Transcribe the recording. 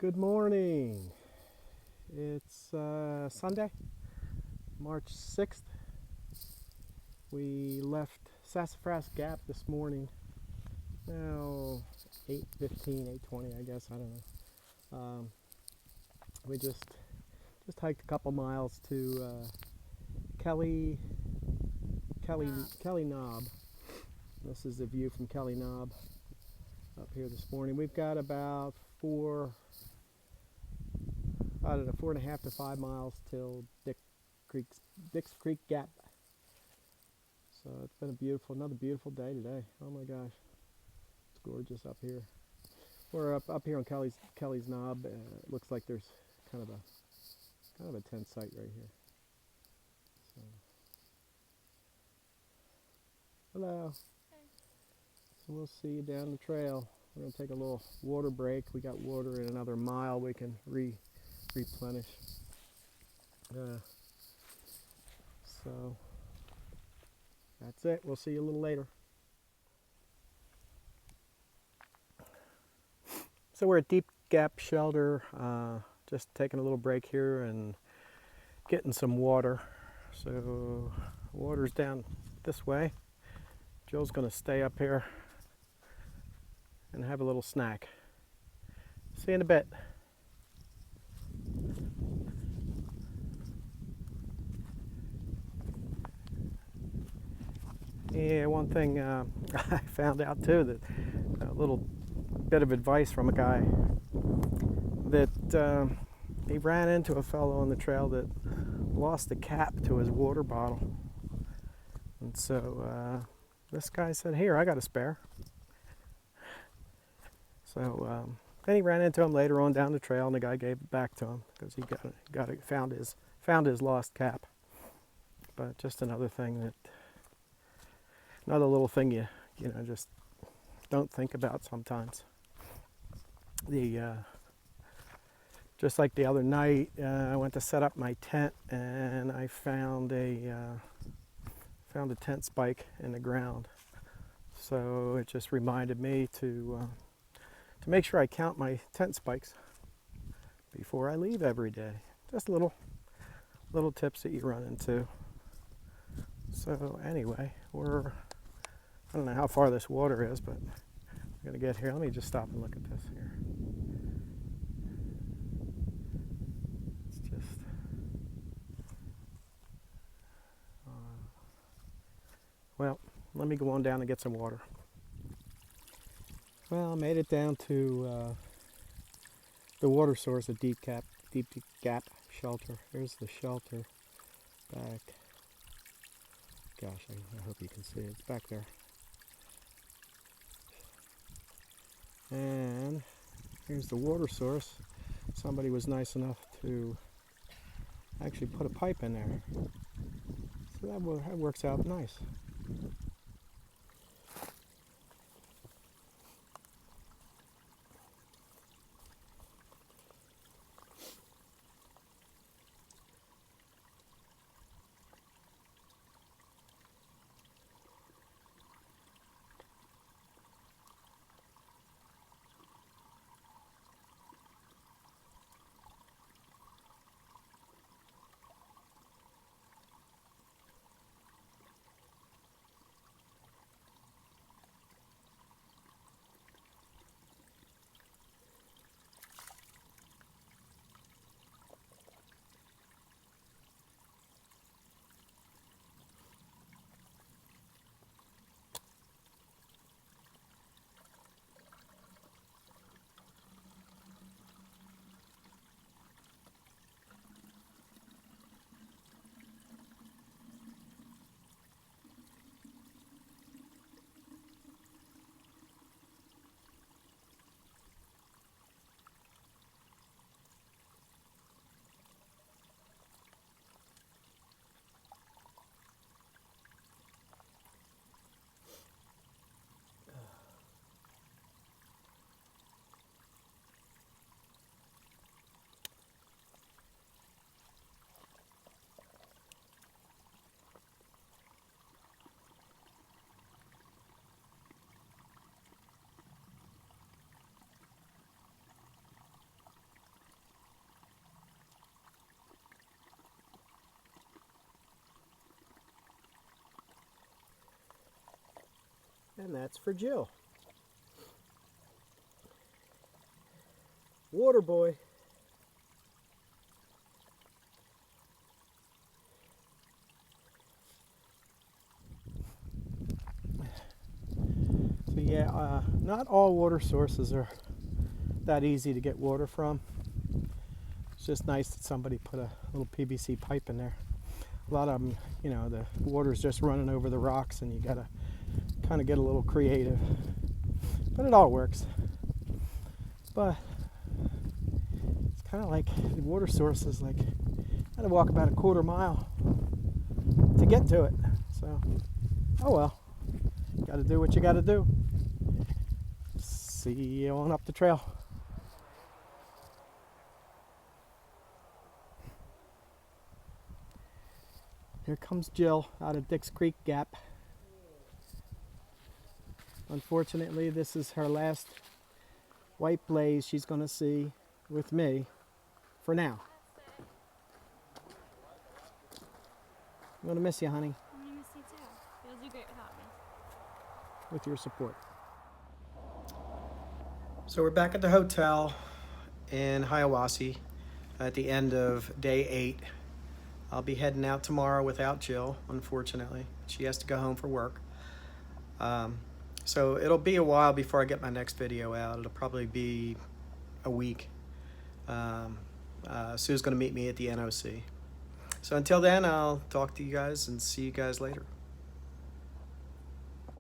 Good morning. It's Sunday, March 6th. We left Sassafras Gap this morning. Now 8:15, 8:20, I guess. I don't know. We just hiked a couple miles to Kelly Knob. This is the view from Kelly Knob up here this morning. We've got about 4.5 to 5 miles till Dick's Creek Gap. So it's been another beautiful day today. Oh my gosh, it's gorgeous up here. We're up here on Kelly's Knob. It looks like there's kind of a tent site right here. So, hello. Hey. So we'll see you down the trail. We're gonna take a little water break. We got water in another mile. We can replenish. So that's it. We'll see you a little later. So we're at Deep Gap Shelter, just taking a little break here and getting some water. So water's down this way. Joe's going to stay up here and have a little snack. See you in a bit. Yeah, one thing I found out too, that a little bit of advice from a guy, that he ran into a fellow on the trail that lost the cap to his water bottle. And so this guy said, "Here, I got a spare." So then he ran into him later on down the trail, and the guy gave it back to him because he found his lost cap. But just another little thing you just don't think about sometimes. Just like the other night, I went to set up my tent and I found a tent spike in the ground. So it just reminded me to make sure I count my tent spikes before I leave every day. Just little tips that you run into. So anyway, I don't know how far this water is, but I'm gonna get here. Let me just stop and look at this here. It's just well, let me go on down and get some water. Well, I made it down to the water source of Deep Gap Shelter. Here's the shelter back. Gosh, I hope you can see it. It's back there. And here's the water source. Somebody was nice enough to actually put a pipe in there. So that works out nice. And that's for Jill. Water boy. So yeah, not all water sources are that easy to get water from. It's just nice that somebody put a little PVC pipe in there. A lot of them, you know, the water's just running over the rocks and you gotta kind of get a little creative. But it all works. But it's kind of like the water source is like, I had to walk about a quarter mile to get to it. So, oh well, gotta do what you gotta do. See you on up the trail. Here comes Jill out of Dix Creek Gap. Unfortunately, this is her last white blaze she's going to see with me for now. I'm going to miss you, honey. I'm going to miss you too. You'll do great without me. With your support. So we're back at the hotel in Hiawassee at the end of day 8. I'll be heading out tomorrow without Jill, unfortunately. She has to go home for work. So it'll be a while before I get my next video out. It'll probably be a week. Sue's going to meet me at the NOC. So until then, I'll talk to you guys and see you guys later.